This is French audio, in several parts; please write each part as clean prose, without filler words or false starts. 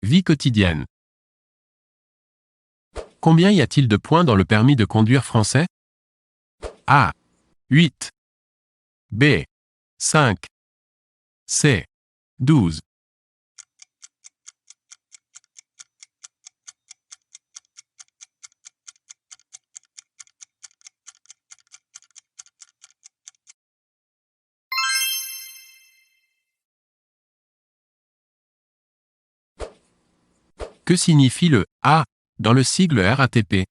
Vie quotidienne. Combien y a-t-il de points dans le permis de conduire français? A. 8. B. 5. C. 12. Que signifie le A dans le sigle RATP?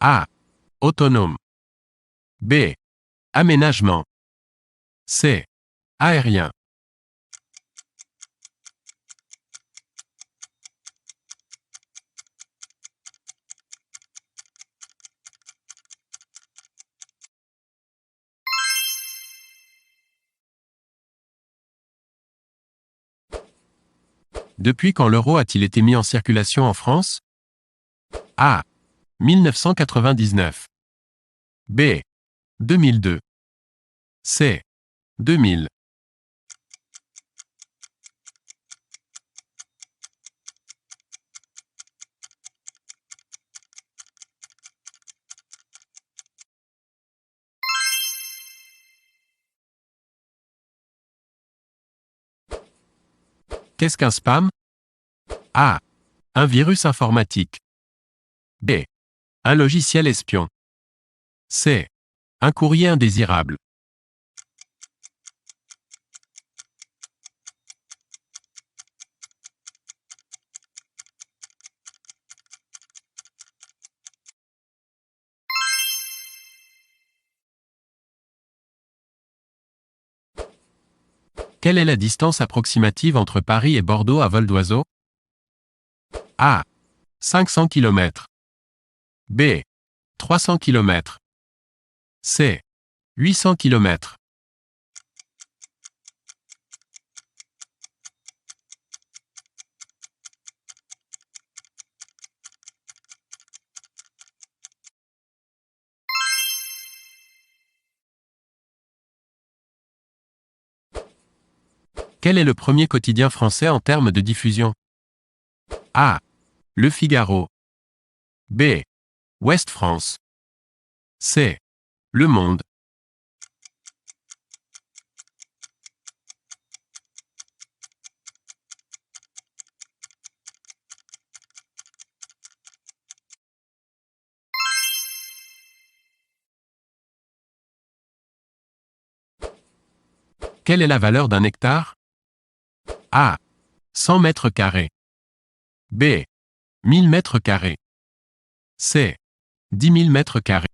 A. Autonome. B. Aménagement. C. Aérien. Depuis quand l'euro a-t-il été mis en circulation en France? A. 1999. B. 2002. C. 2000. Qu'est-ce qu'un spam? A. Un virus informatique. B. Un logiciel espion. C. Un courrier indésirable. Quelle est la distance approximative entre Paris et Bordeaux à vol d'oiseau? A. 500 km. B. 300 km. C. 800 km. Quel est le premier quotidien français en termes de diffusion? A. Le Figaro. B. Ouest France. C. Le Monde. Quelle est la valeur d'un hectare? A. 100 mètres carrés. B. 1000 mètres carrés. C. 10 000 mètres carrés.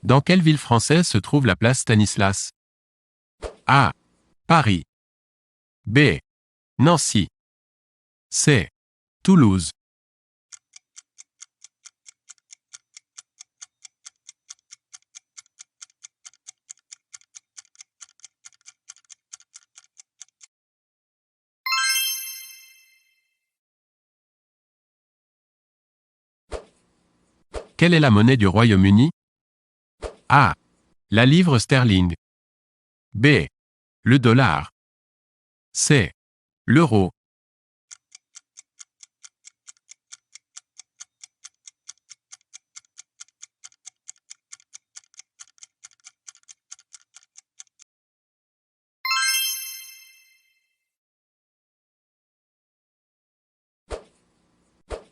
Dans quelle ville française se trouve la place Stanislas? A. Paris. B. Nancy. C. Toulouse. Quelle est la monnaie du Royaume-Uni? A. La livre sterling. B. Le dollar. C. L'euro.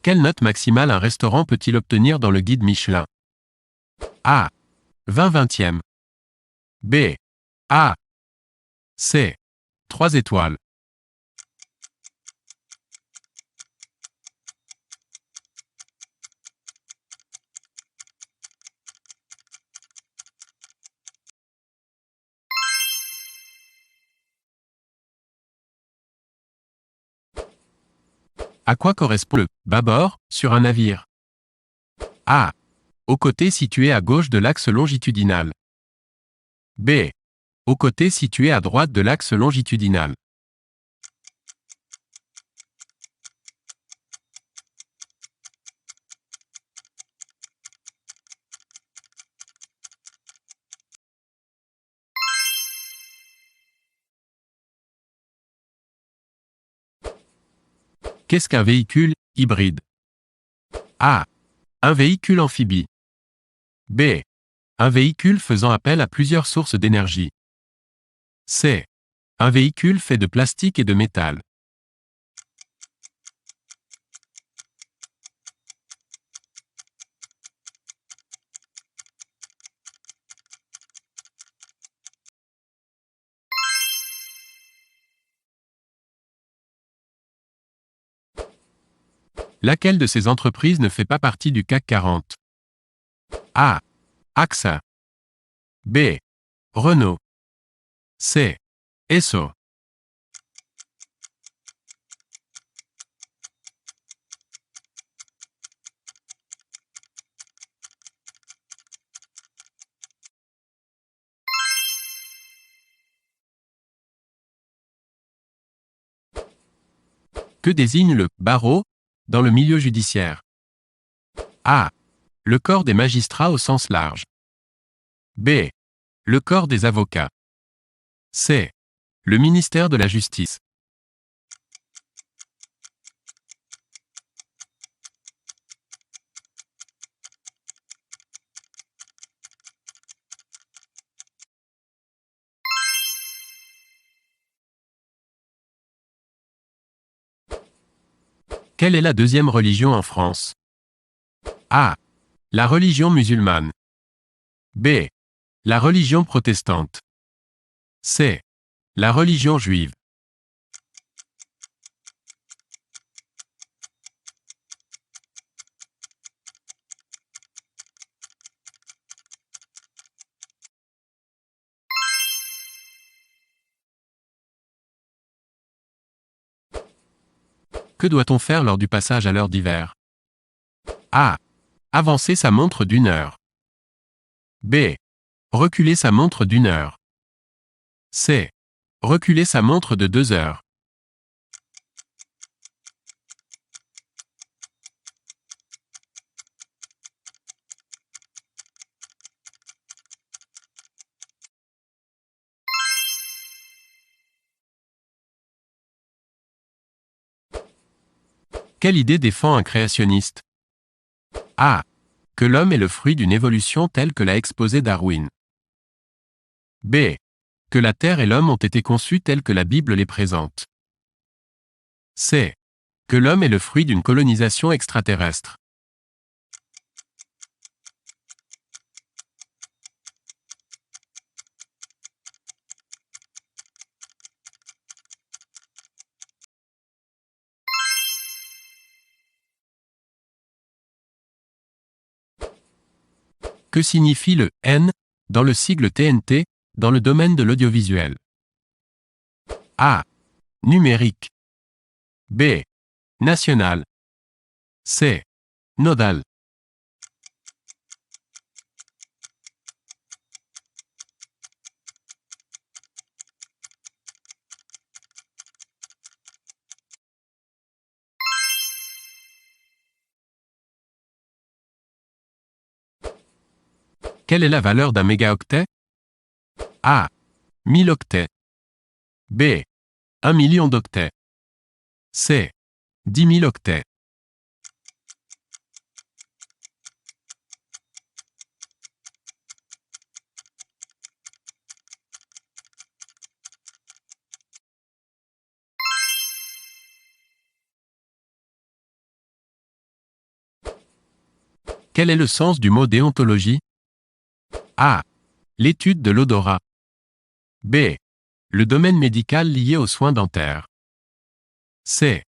Quelle note maximale un restaurant peut-il obtenir dans le guide Michelin? A. 20 vingtièmes. B. A. C. 3 étoiles. À quoi correspond le bâbord sur un navire? A. Au côté situé à gauche de l'axe longitudinal. B. Au côté situé à droite de l'axe longitudinal. Qu'est-ce qu'un véhicule hybride? A. Un véhicule amphibie. B. Un véhicule faisant appel à plusieurs sources d'énergie. C. Un véhicule fait de plastique et de métal. Laquelle de ces entreprises ne fait pas partie du CAC 40? A. AXA. B. Renault. C. Esso. Que désigne le barreau dans le milieu judiciaire? A. Le corps des magistrats au sens large. B. Le corps des avocats. C. Le ministère de la Justice. Quelle est la deuxième religion en France? A. La religion musulmane. B. La religion protestante. C. La religion juive. Que doit-on faire lors du passage à l'heure d'hiver? A. Avancer sa montre d'1 heure. B. Reculer sa montre d'1 heure. C. Reculer sa montre de 2 heures. Quelle idée défend un créationniste? A. Que l'homme est le fruit d'une évolution telle que l'a exposé Darwin. B. Que la Terre et l'homme ont été conçus tels que la Bible les présente. C. Que l'homme est le fruit d'une colonisation extraterrestre. Que signifie le N dans le sigle TNT dans le domaine de l'audiovisuel? A. Numérique. B. National. C. Nodal. Quelle est la valeur d'un mégaoctet? A. 1000 octets. B. 1 million d'octets. C. 10 000 octets. Quel est le sens du mot déontologie? A. L'étude de l'odorat. B. Le domaine médical lié aux soins dentaires. C.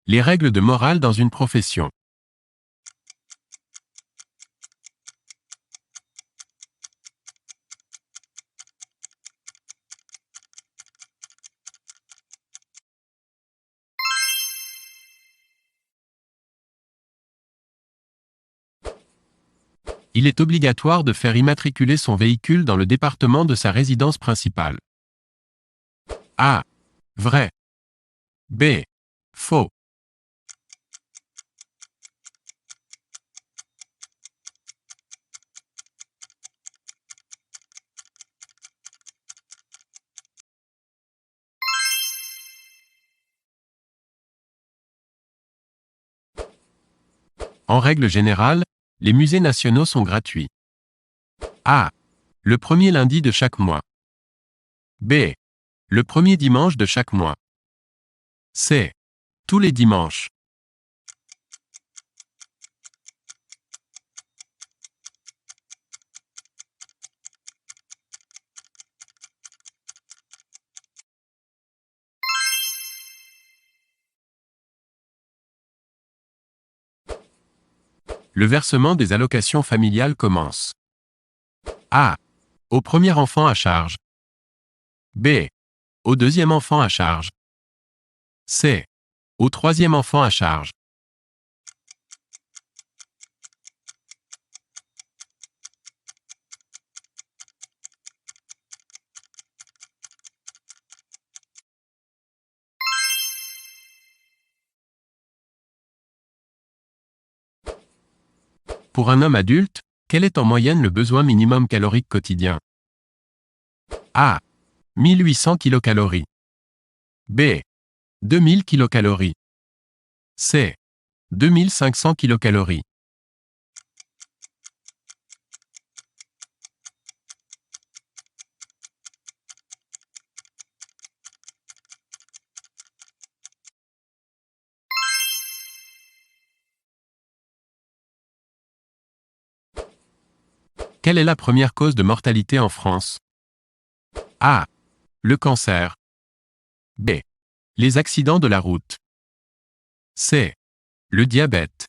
Les règles de morale dans une profession. Il est obligatoire de faire immatriculer son véhicule dans le département de sa résidence principale. A. Vrai. B. Faux. En règle générale, les musées nationaux sont gratuits. A. Le premier lundi de chaque mois. B. Le premier dimanche de chaque mois. C. Tous les dimanches. Le versement des allocations familiales commence. A. Au premier enfant à charge. B. Au deuxième enfant à charge. C. Au troisième enfant à charge. Pour un homme adulte, quel est en moyenne le besoin minimum calorique quotidien? A. 1800 kcal. B. 2000 kcal. C. 2500 kcal. Quelle est la première cause de mortalité en France? A. Le cancer. B. Les accidents de la route. C. Le diabète.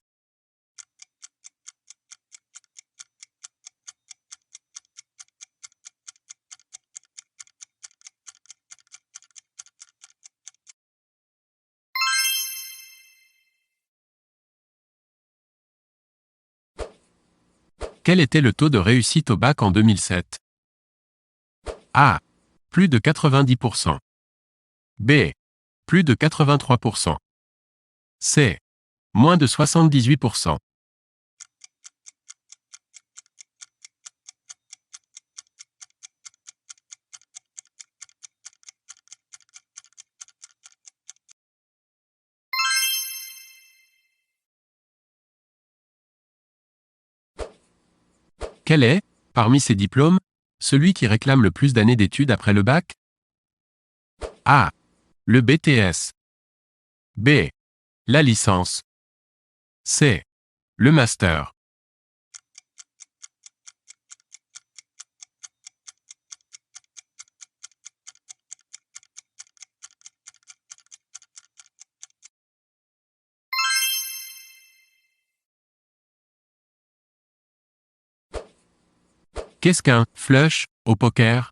Quel était le taux de réussite au bac en 2007? A. Plus de 90%. B. Plus de 83%. C. Moins de 78%. Quel est, parmi ces diplômes, celui qui réclame le plus d'années d'études après le bac? A. Le BTS. B. La licence. C. Le master. Qu'est-ce qu'un flush au poker?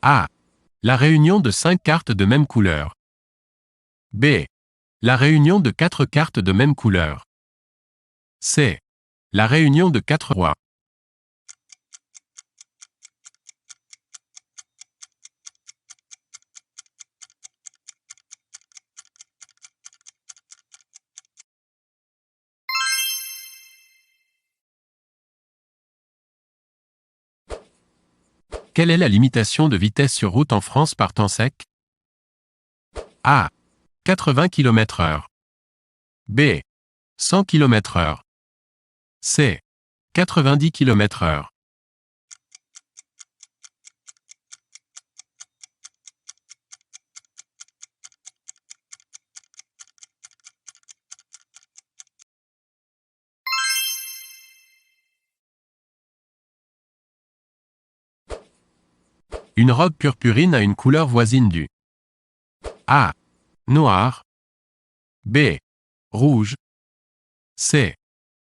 A. La réunion de 5 cartes de même couleur. B. La réunion de 4 cartes de même couleur. C. La réunion de 4 rois. Quelle est la limitation de vitesse sur route en France par temps sec? A. 80 km/h. B. 100 km/h. C. 90 km/h. Une robe purpurine a une couleur voisine du A. Noir. B. Rouge. C.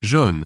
Jaune.